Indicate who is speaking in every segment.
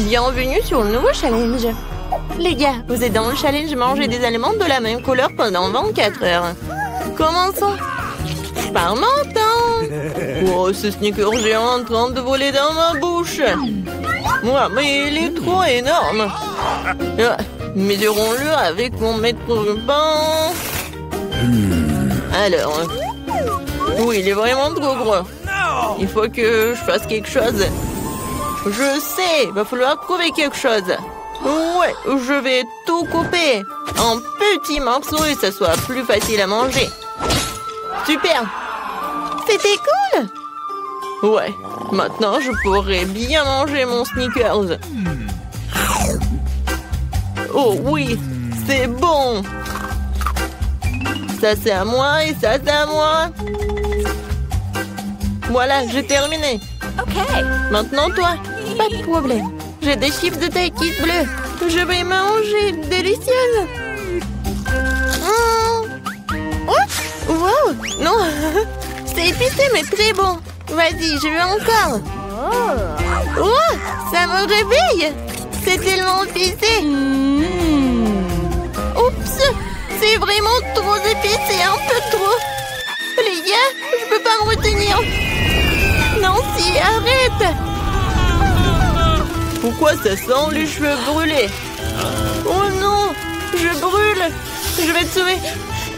Speaker 1: Bienvenue sur le nouveau challenge. Les gars, vous êtes dans le challenge manger des aliments de la même couleur pendant 24 heures. Commençons par menton. Oh, ce sneaker géant en train de voler dans ma bouche. Ouais, mais il est trop énorme. Mesurons-le avec mon mètre ruban. Alors, oui, il est vraiment trop gros. Il faut que je fasse quelque chose. Je sais, il va falloir trouver quelque chose. Ouais, je vais tout couper en petits morceaux et ça soit plus facile à manger. Super! C'était cool! Ouais, maintenant je pourrais bien manger mon Snickers. Oh oui, c'est bon! Ça c'est à moi et ça c'est à moi. Voilà, j'ai terminé.
Speaker 2: Ok.
Speaker 1: Maintenant toi, pas de problème. J'ai des chips de Takis bleues. Je vais manger, délicieuse. Oh, wow, non, c'est épicé mais très bon. Vas-y, je veux encore. Oh, ça me réveille. C'est tellement épicé. Oups, c'est vraiment trop épicé, un peu trop. Les gars, je peux pas me retenir. Nancy, arrête. Pourquoi ça sent les cheveux brûlés? Oh non, je brûle. Je vais te sauver.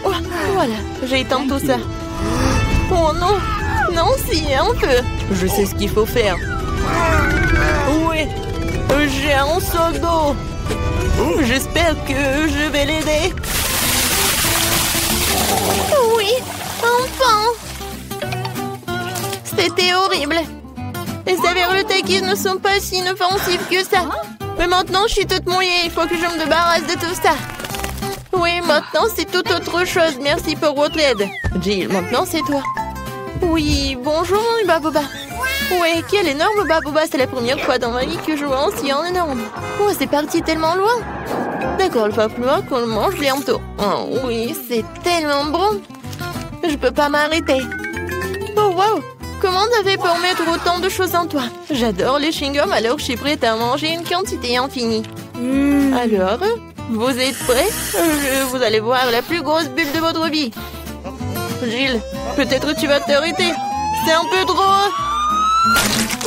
Speaker 1: Oh, voilà, j'ai éteint tout ça. Oh non, Nancy, un peu. Je sais ce qu'il faut faire. Oui, j'ai un seau d'eau. J'espère que je vais l'aider. Oui, enfin. C'était horrible. Les saveurs de Takis ne sont pas si inoffensives que ça. Mais maintenant, je suis toute mouillée. Il faut que je me débarrasse de tout ça. Oui, maintenant, c'est tout autre chose. Merci pour votre aide. Jill, maintenant, c'est toi. Oui, bonjour, Baboba. Oui, quel énorme Baboba. C'est la première fois dans ma vie que je vois un si énorme. Oh, c'est parti tellement loin. D'accord, il va falloir qu'on le mange bientôt. Oh oui, c'est tellement bon. Je peux pas m'arrêter. Oh, wow. Comment t'as fait pour mettre autant de choses en toi? J'adore les chewing-gums, alors je suis prête à manger une quantité infinie. Alors, vous êtes prêts? Vous allez voir la plus grosse bulle de votre vie. Jill, peut-être tu vas t'arrêter. C'est un peu trop.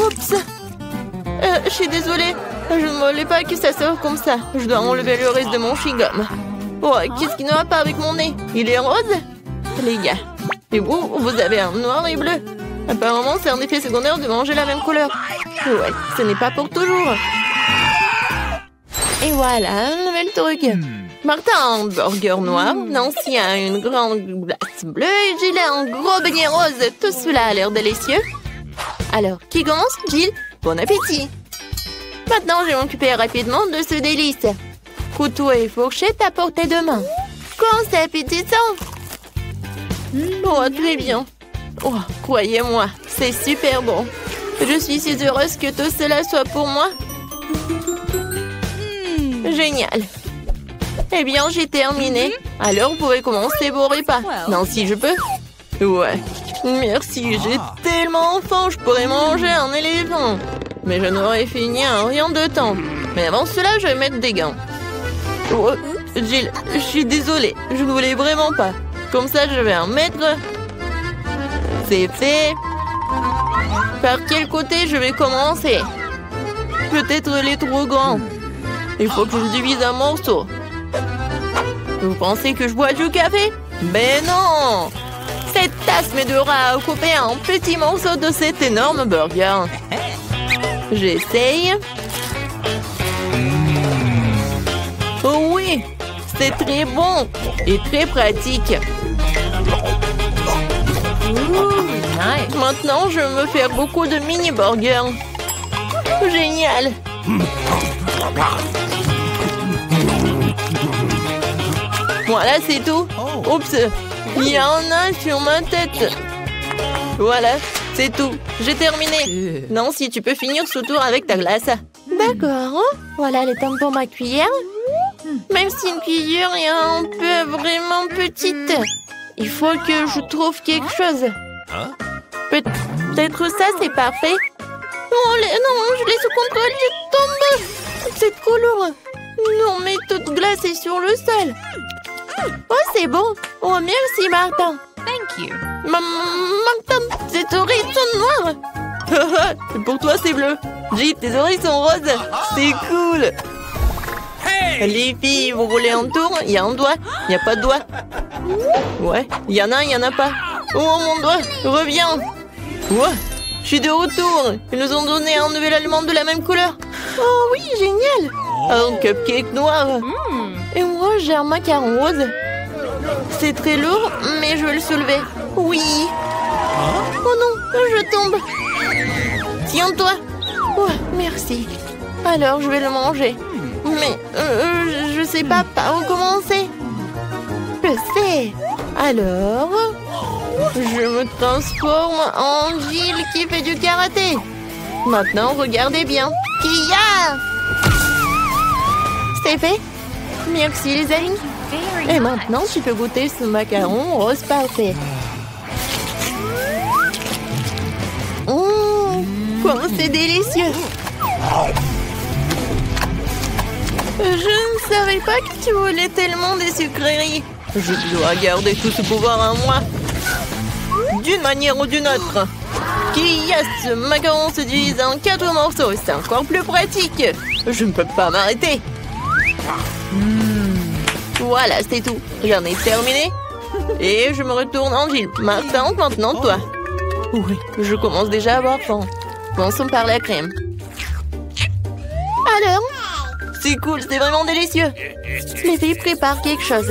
Speaker 1: Oups. Je suis désolée. Je ne voulais pas que ça sorte comme ça. Je dois enlever le reste de mon chewing-gum. Oh, qu'est-ce qui ne va pas avec mon nez? Il est rose? Les gars. Et vous avez un noir et bleu. Apparemment, c'est un effet secondaire de manger la même couleur. Ouais, ce n'est pas pour toujours. Et voilà, un nouvel truc. Martin a un burger noir, Nancy a une grande glace bleue et Jill a un gros beignet rose. Tout cela a l'air délicieux. Alors, qui commence? Jill, bon appétit. Maintenant, je vais m'occuper rapidement de ce délice. Couteau et fourchette à portée de main. Quand c'est appétissant. Oh, très bien. Oh, croyez-moi, c'est super bon. Je suis si heureuse que tout cela soit pour moi. Génial. Eh bien, j'ai terminé. Alors, vous pouvez commencer vos repas. Non, si je peux. Ouais. Merci, j'ai tellement faim, je pourrais manger un éléphant. Mais je n'aurais fini en rien de temps. Mais avant cela, je vais mettre des gants. Oh, Jill, je suis désolée. Je ne voulais vraiment pas. Comme ça, je vais en mettre. C'est fait. Par quel côté je vais commencer? Peut-être les trop grands. Il faut que je divise un morceau. Vous pensez que je bois du café? Ben non! Cette tasse m'aidera à couper un petit morceau de cet énorme burger. J'essaye. Oh oui! C'est très bon et très pratique. Nice. Maintenant, je veux me faire beaucoup de mini-burgers. Génial! Voilà, c'est tout. Oups, il y en a sur ma tête. Voilà, c'est tout. J'ai terminé. Nancy, tu peux finir ce tour avec ta glace. D'accord. Voilà le temps pour ma cuillère. Même si une cuillère est un peu vraiment petite. Il faut que je trouve quelque chose. Peut-être ça, c'est parfait. Non, je l'ai sous contrôle, je tombe. trop lourd. Non, mais toute glacée sur le sol. Oh, c'est bon. Oh, merci, Martin.
Speaker 2: Thank you.
Speaker 1: Martin, tes oreilles sont noires. Pour toi, c'est bleu. Jill, tes oreilles sont roses. C'est cool. Les filles, vous roulez en tour. Il y a un doigt. Il n'y a pas de doigt. Ouais, il y en a un, il n'y en a pas. Oh, mon doigt, reviens. Ouais, je suis de retour. Ils nous ont donné un nouvel aliment de la même couleur. Oh oui, génial. Un cupcake noir. Et moi, j'ai un macaron rose. C'est très lourd, mais je vais le soulever. Oui. Oh non, je tombe. Tiens-toi. Ouais, merci. Alors, je vais le manger. Mais je sais pas par où commencer. Je sais. Alors, je me transforme en Jill qui fait du karaté. Maintenant, regardez bien. Kia! C'est fait. Merci les amis. Et maintenant, tu peux goûter ce macaron rose parfait. Comment c'est délicieux. Je ne savais pas que tu voulais tellement des sucreries. Je dois garder tout ce pouvoir en moi. D'une manière ou d'une autre. Ce macaron se divise en 4 morceaux. C'est encore plus pratique. Je ne peux pas m'arrêter. Voilà, c'est tout. J'en ai terminé. Et je me retourne en Jill. Martin, maintenant toi. Oui, je commence déjà à avoir faim. Commençons par la crème. Alors? C'est cool, c'est vraiment délicieux. Les filles préparent quelque chose.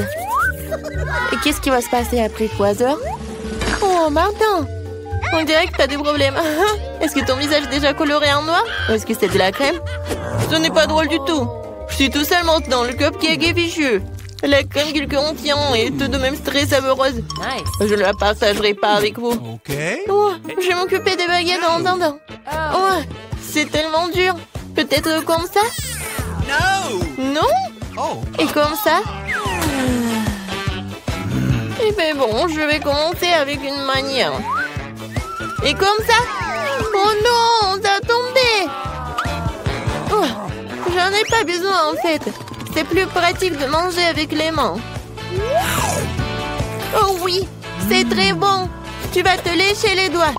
Speaker 1: Et qu'est-ce qui va se passer après 3 heures? Oh, Martin! On dirait que t'as des problèmes. Est-ce que ton visage est déjà coloré en noir? Ou est-ce que c'est de la crème? Ce n'est pas drôle du tout. Je suis tout seul maintenant, le cupcake est fichu. La crème qu'il contient est tout de même très savoureuse.
Speaker 2: Nice.
Speaker 1: Je ne la partagerai pas avec vous.
Speaker 3: Okay.
Speaker 1: Oh, je vais m'occuper des baguettes en attendant. Oh, c'est tellement dur. Peut-être comme ça?
Speaker 3: No.
Speaker 1: Non?
Speaker 3: Oh.
Speaker 1: Et comme ça? Eh bien bon, je vais commencer avec une manière. Et comme ça? Oh non, ça a tombé. Oh, j'en ai pas besoin en fait. C'est plus pratique de manger avec les mains. Oh oui, c'est très bon. Tu vas te lécher les doigts.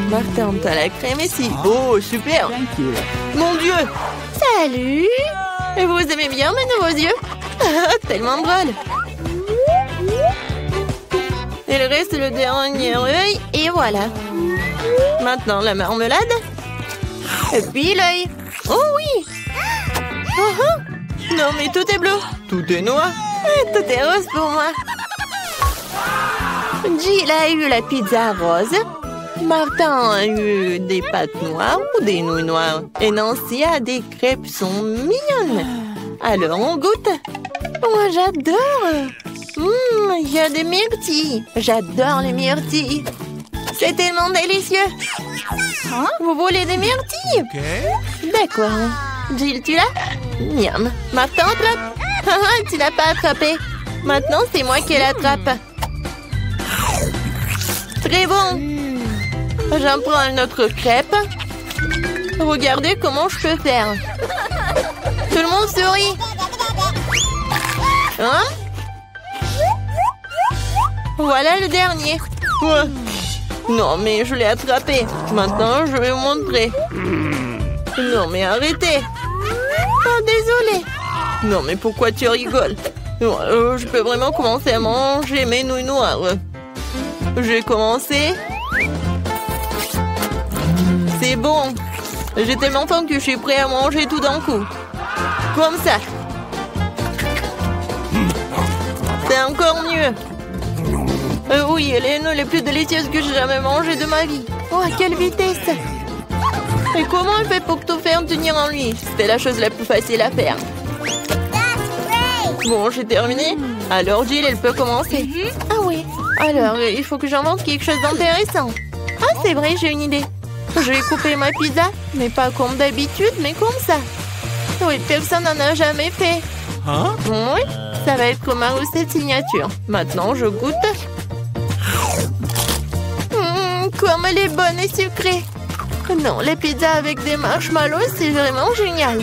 Speaker 1: Martin, t'as la crème ici. Oh, super. Mon Dieu. Salut. Et vous aimez bien mes nouveaux yeux? Tellement drôle. Il reste le dernier œil et voilà. Maintenant la marmelade. Et puis l'œil. Oh oui. Non mais tout est bleu. Tout est noir. Tout est rose pour moi. Jill a eu la pizza rose. Martin a eu des pâtes noires ou des nouilles noires. Et Nancy a des crêpes sont mignonnes. Alors on goûte. Moi j'adore. Il y a des myrtilles. J'adore les myrtilles. C'est tellement délicieux. Vous voulez des myrtilles?
Speaker 3: Okay.
Speaker 1: D'accord. Jill, tu l'as? Miam. Martin, attrape. Tu l'as pas attrapé. Maintenant, c'est moi qui l'attrape. Très bon. J'en prends une autre crêpe. Regardez comment je peux faire. Tout le monde sourit. Hein? Voilà le dernier. Ouais. Non, mais je l'ai attrapé. Maintenant, je vais vous montrer. Non, mais arrêtez. Oh, désolé. Non, mais pourquoi tu rigoles? Je peux vraiment commencer à manger mes nouilles noires. J'ai commencé. C'est bon. J'ai tellement faim que je suis prêt à manger tout d'un coup. Comme ça. C'est encore mieux. Oui, elle est l'une des plus délicieuses que j'ai jamais mangées de ma vie. Oh, à quelle vitesse! Et comment elle fait pour tout faire tenir en lui? C'était la chose la plus facile à faire. Bon, j'ai terminé. Alors, Jill, elle peut commencer. Ah oui. Alors, il faut que j'invente quelque chose d'intéressant. Ah, c'est vrai, j'ai une idée. Je vais couper ma pizza, mais pas comme d'habitude, mais comme ça. Oui, personne n'en a jamais fait.
Speaker 3: Hein?
Speaker 1: Oui, ça va être ma recette signature. Maintenant, je goûte. Comme elle est bonne et sucrée. Non, les pizzas avec des marshmallows, c'est vraiment génial.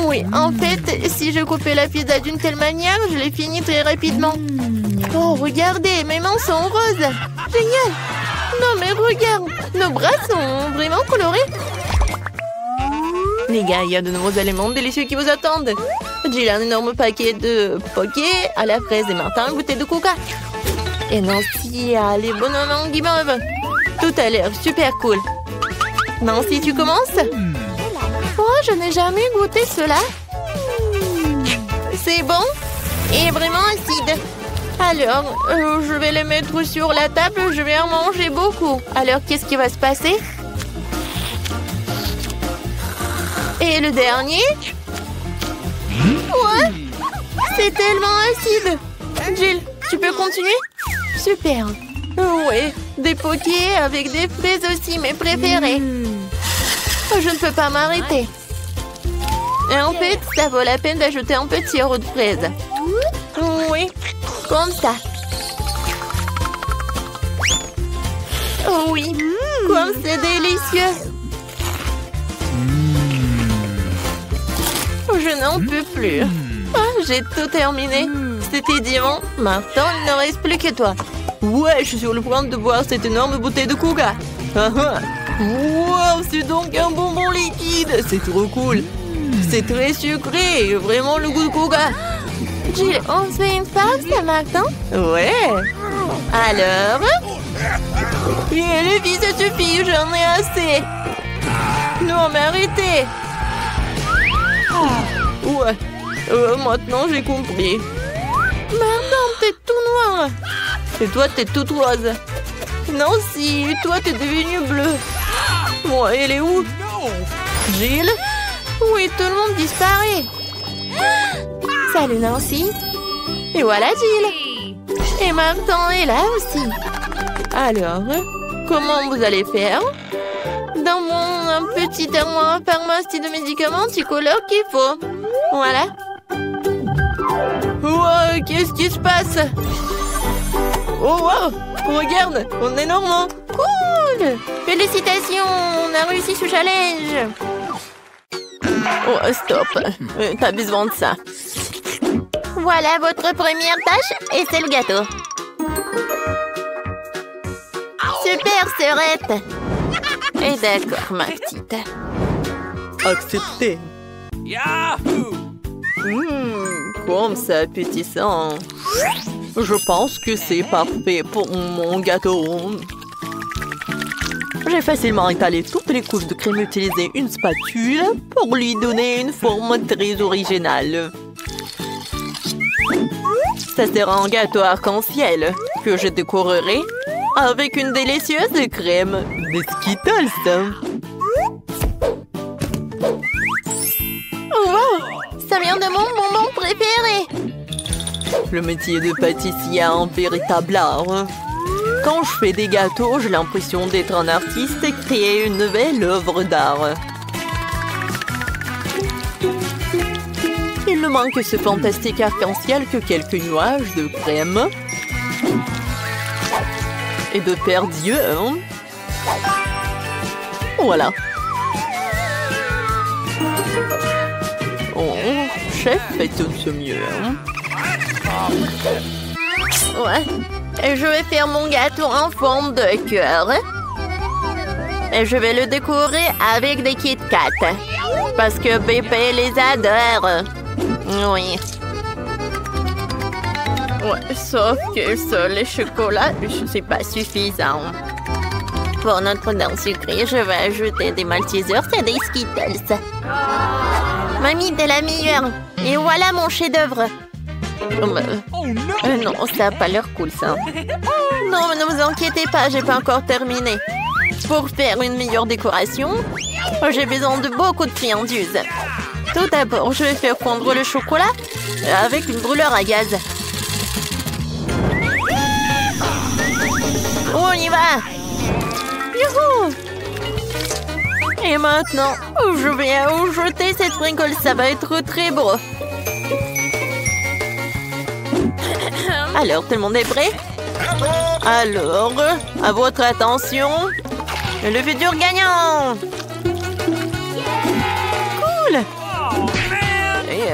Speaker 1: Oui, en fait, si je coupais la pizza d'une telle manière, je l'ai fini très rapidement. Oh, regardez, mes mains sont roses. Génial. Non, mais regarde, nos bras sont vraiment colorés. Les gars, il y a de nouveaux éléments délicieux qui vous attendent. Jill a un énorme paquet de poké à la fraise et Martin une bouteille de coca. Et Nancy a les bonhommes en guimauve. Tout a l'air super cool. Nancy, tu commences? Oh, je n'ai jamais goûté cela. C'est bon et vraiment acide. Alors, je vais les mettre sur la table. Je vais en manger beaucoup. Alors, qu'est-ce qui va se passer? Et le dernier? Ouais, c'est tellement acide. Jill, tu peux continuer? Super. Ouais, des pokés avec des fraises aussi, mes préférés. Je ne peux pas m'arrêter. Et en fait, ça vaut la peine d'ajouter un peu de sirop de fraise. Oui, comme ça. Oh oui, comme c'est délicieux. Je n'en peux plus. Ah, j'ai tout terminé. C'était divin. Maintenant, il ne reste plus que toi. Ouais, je suis sur le point de boire cette énorme bouteille de coca. Wow, c'est donc un bonbon liquide. C'est trop cool. C'est très sucré et vraiment le goût de coca. Jill, on se fait une pause maintenant? Ouais. Alors? Et les filles, ça suffit, j'en ai assez. Non, mais arrêtez. Ouais. Maintenant, j'ai compris. Maintenant, t'es tout noir. Et toi, t'es toute rose. Nancy, toi, t'es devenue bleue. Moi, elle est où? Jill? Oui, tout le monde disparaît. Salut, Nancy. Et voilà, Jill. Et Martin est là aussi. Alors, comment vous allez faire? Dans mon petit armoire pharmacie de médicaments, tu colores qu'il faut. Voilà. Wow, qu'est-ce qui se passe? Oh wow, regarde, on est normand. Cool. Félicitations, on a réussi ce challenge. Oh, stop. Pas besoin de ça. Voilà votre première tâche et c'est le gâteau. Super, sœurette. Et d'accord, ma petite. Accepté.
Speaker 3: Yahoo!
Speaker 1: Comme c'est appétissant. Je pense que c'est parfait pour mon gâteau. J'ai facilement étalé toutes les couches de crème et utilisé une spatule pour lui donner une forme très originale. Ça sera un gâteau arc-en-ciel que je décorerai avec une délicieuse crème de Skittles. Wow, ça vient de mon bonbon préféré. Le métier de pâtissier a un véritable art. Quand je fais des gâteaux, j'ai l'impression d'être un artiste et créer une nouvelle œuvre d'art. Il ne manque que ce fantastique arc-en-ciel que quelques nuages de crème et de paire d'yeux. Voilà. Oh, chef fait tout ce mieux. Ouais. Et je vais faire mon gâteau en forme de cœur. Et je vais le décorer avec des Kit Kat. Parce que bébé les adore. Oui. Ouais, sauf que seul le chocolat, c'est pas suffisant. Pour notre dent sucrée, je vais ajouter des Maltesers et des Skittles. Mamie, t'es la meilleure. Et voilà mon chef-d'œuvre. Non, ça n'a pas l'air cool, ça. Non, mais ne vous inquiétez pas, j'ai pas encore terminé. Pour faire une meilleure décoration, j'ai besoin de beaucoup de friandises. Tout d'abord, je vais faire fondre le chocolat avec une brûleur à gaz. On y va! Youhou! Et maintenant, je vais jeter cette sprinkle, ça va être très beau. Alors, tout le monde est prêt? Alors, à votre attention, le futur gagnant! Cool!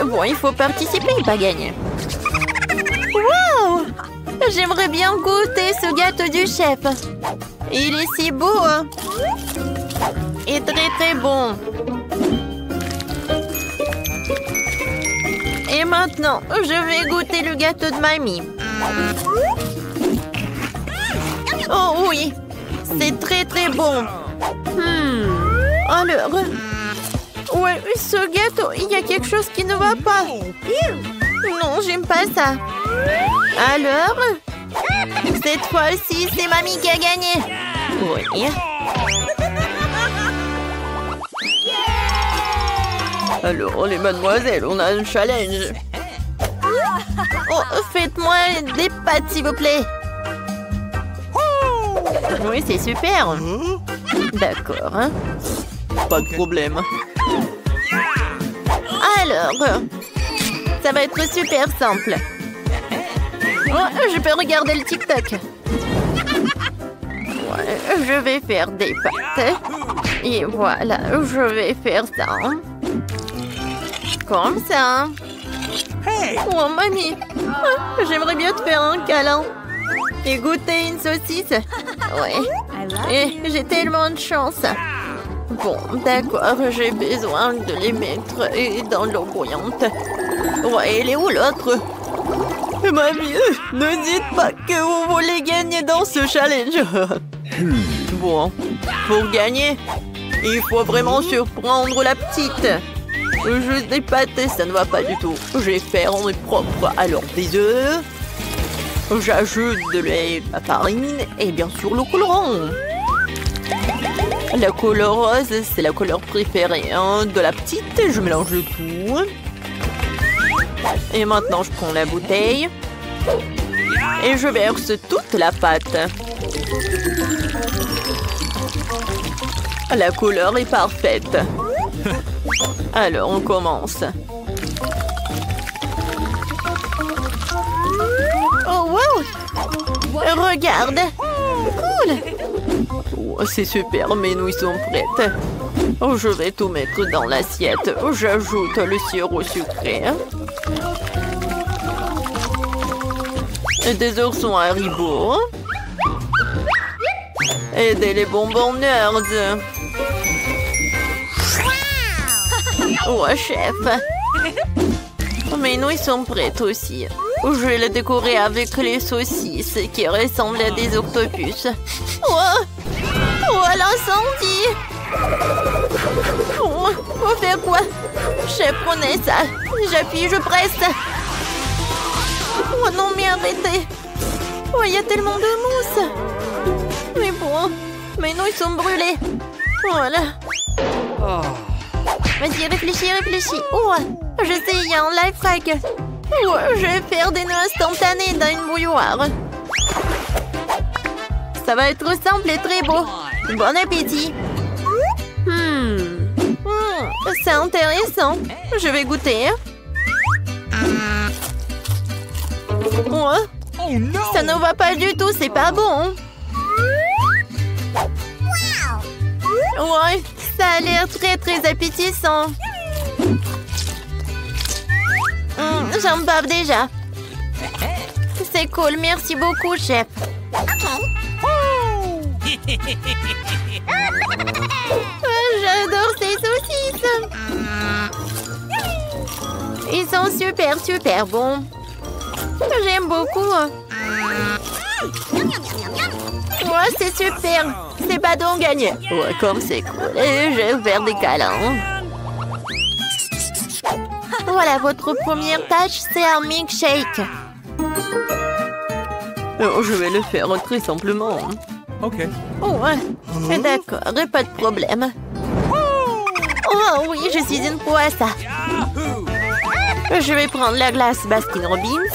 Speaker 1: Bon, il faut participer, pas gagner. Wow! J'aimerais bien goûter ce gâteau du chef. Il est si beau. Hein? Et très très bon. Et maintenant, je vais goûter le gâteau de mamie. Oh oui, c'est très très bon. Alors, ouais, ce gâteau, il y a quelque chose qui ne va pas. Non, j'aime pas ça. Alors, cette fois-ci, c'est mamie qui a gagné. Oui. Alors, les mademoiselles, on a un challenge. Oh, faites-moi des pâtes, s'il vous plaît. Oui, c'est super. D'accord. Hein? Pas de problème. Alors, ça va être super simple. Oh, je peux regarder le TikTok. Ouais, je vais faire des pâtes. Et voilà, je vais faire ça. Comme ça. Oh, mamie. J'aimerais bien te faire un câlin. Et goûter une saucisse. Ouais. Et j'ai tellement de chance. Bon, d'accord, j'ai besoin de les mettre dans l'eau bouillante. Ouais, elle est où l'autre? Mamie, ne dites pas que vous voulez gagner dans ce challenge. Bon, pour gagner, il faut vraiment surprendre la petite. Juste des pâtes, ça ne va pas du tout. Je vais faire en propre. Alors, des œufs. J'ajoute de lait, la farine et bien sûr le colorant. La couleur rose, c'est la couleur préférée de la petite. Je mélange le tout. Et maintenant, je prends la bouteille. Et je verse toute la pâte. La couleur est parfaite. Alors, on commence. Oh, wow! Regarde! Cool! Oh, c'est super, mes nouilles sont prêtes. Oh, je vais tout mettre dans l'assiette. J'ajoute le sirop sucré. Et des oursons Haribo. Et des bonbons Nerds. Oh, chef! Mes nouilles sont prêtes aussi. Je vais les décorer avec les saucisses qui ressemblent à des octopus. Oh, oh l'incendie! Oh, faut faire quoi? Chef, prenez ça. J'appuie, je presse. Oh non, mais arrêtez. Oh, il y a tellement de mousse. Mais bon, mes nouilles sont brûlées. Voilà. Vas-y, réfléchis, réfléchis. Oh, je sais, il y a un life hack. Oh, je vais faire des nœuds instantanés dans une bouilloire. Ça va être simple et très beau. Bon appétit. C'est intéressant. Je vais goûter. Oh, ça ne va pas du tout, c'est pas bon. Ouais, ça a l'air très très appétissant. J'en bave déjà. C'est cool, merci beaucoup, chef. J'adore ces saucisses. Ils sont super, super bons. J'aime beaucoup. Ouais, c'est super. C'est pas donc gagné. Ouais, comme c'est cool. Et je vais faire des câlins. Voilà, votre première tâche, c'est un milkshake. Oh, je vais le faire très simplement.
Speaker 3: Ok.
Speaker 1: Oh, ouais. D'accord, pas de problème. Oh oui, je suis une pro à ça. Je vais prendre la glace Baskin Robbins.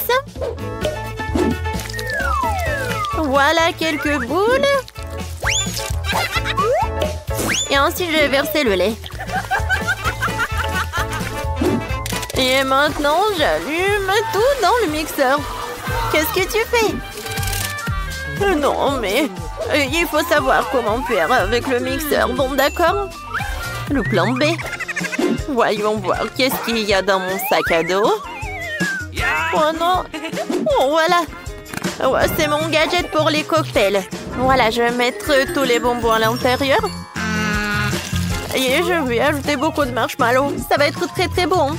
Speaker 1: Voilà quelques boules. Et ensuite, je vais verser le lait. Et maintenant, j'allume tout dans le mixeur. Qu'est-ce que tu fais? Non, mais il faut savoir comment faire avec le mixeur. Bon, d'accord. Le plan B. Voyons voir, qu'est-ce qu'il y a dans mon sac à dos? Oh non! Oh, voilà! Ouais, c'est mon gadget pour les cocktails. Voilà, je vais mettre tous les bonbons à l'intérieur. Et je vais ajouter beaucoup de marshmallows. Ça va être très très bon.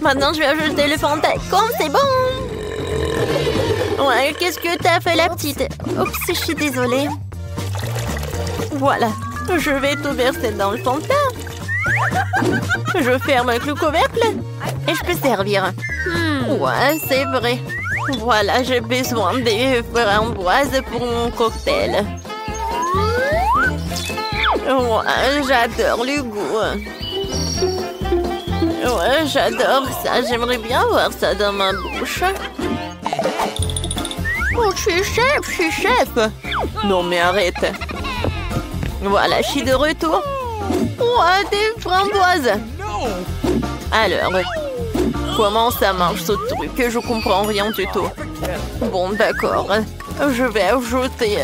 Speaker 1: Maintenant, je vais ajouter le Fanta. Comme c'est bon! Ouais, qu'est-ce que t'as fait, la petite? Oups, je suis désolée. Voilà, je vais tout verser dans le Fanta. Je ferme avec le couvercle et je peux servir. Ouais, c'est vrai. Voilà, j'ai besoin des framboises pour mon cocktail. Ouais, j'adore le goût. Ouais, j'adore ça. J'aimerais bien voir ça dans ma bouche. Oh, je suis chef. Non, mais arrête. Voilà, je suis de retour. Ouais, des framboises. Alors, comment ça marche ce truc? Je comprends rien du tout. Bon, d'accord. Je vais ajouter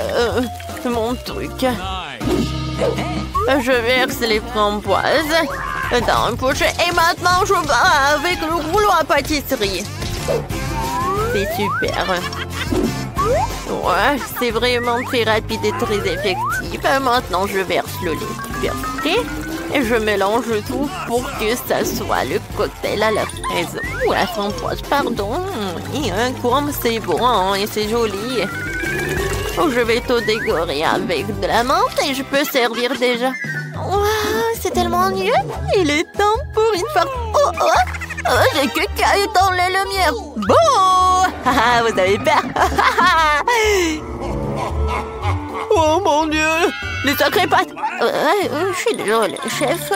Speaker 1: mon truc. Je verse les framboises dans un pochet et maintenant je bats avec le rouleau à pâtisserie. C'est super. Ouais, c'est vraiment très rapide et très effectif. Maintenant, je verse le lait super frais et je mélange tout pour que ça soit le cocktail à la fraise ou à la framboise, pardon. Et comme c'est bon et c'est joli. Je vais tout décorer avec de la menthe et je peux servir déjà. Waouh, c'est tellement mieux. Il est temps pour une farce. Oh, j'ai que caillé dans les lumières. Bon, vous avez peur. Oh mon Dieu, les sacrées pattes. Je suis désolée, chef.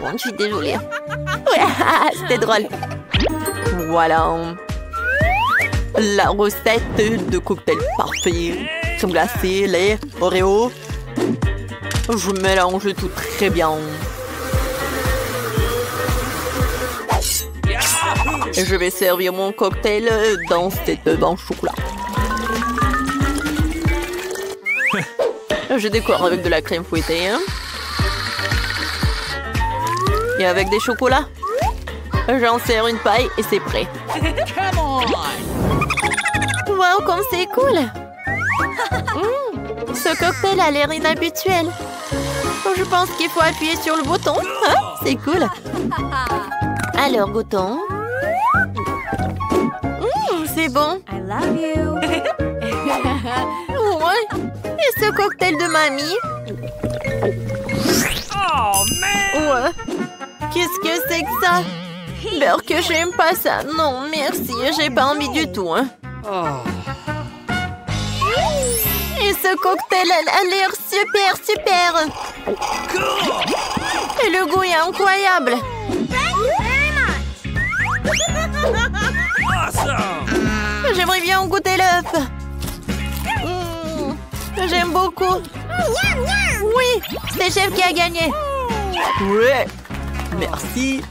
Speaker 1: Bon, je suis désolée. Ouais, c'était drôle. Voilà. La recette de cocktail parfait. Crème glacée, lait, Oreo. Je mélange tout très bien. Et je vais servir mon cocktail dans cette banque chocolat. Je décore avec de la crème fouettée. Et avec des chocolats. J'en sers une paille et c'est prêt. Wow, comme c'est cool! Ce cocktail a l'air inhabituel. Je pense qu'il faut appuyer sur le bouton. Hein? C'est cool. Alors, goûtons. C'est bon.
Speaker 2: I love you.
Speaker 1: Ouais. Et ce cocktail de mamie?
Speaker 3: Oh, man!
Speaker 1: Ouais. Qu'est-ce que c'est que ça? Beurre que j'aime pas ça. Non, merci. J'ai pas envie du tout. Hein. Et ce cocktail a l'air super. Et le goût est incroyable.
Speaker 3: Awesome!
Speaker 1: J'aimerais bien goûter l'œuf. J'aime beaucoup. Oui, c'est le chef qui a gagné. Ouais, merci.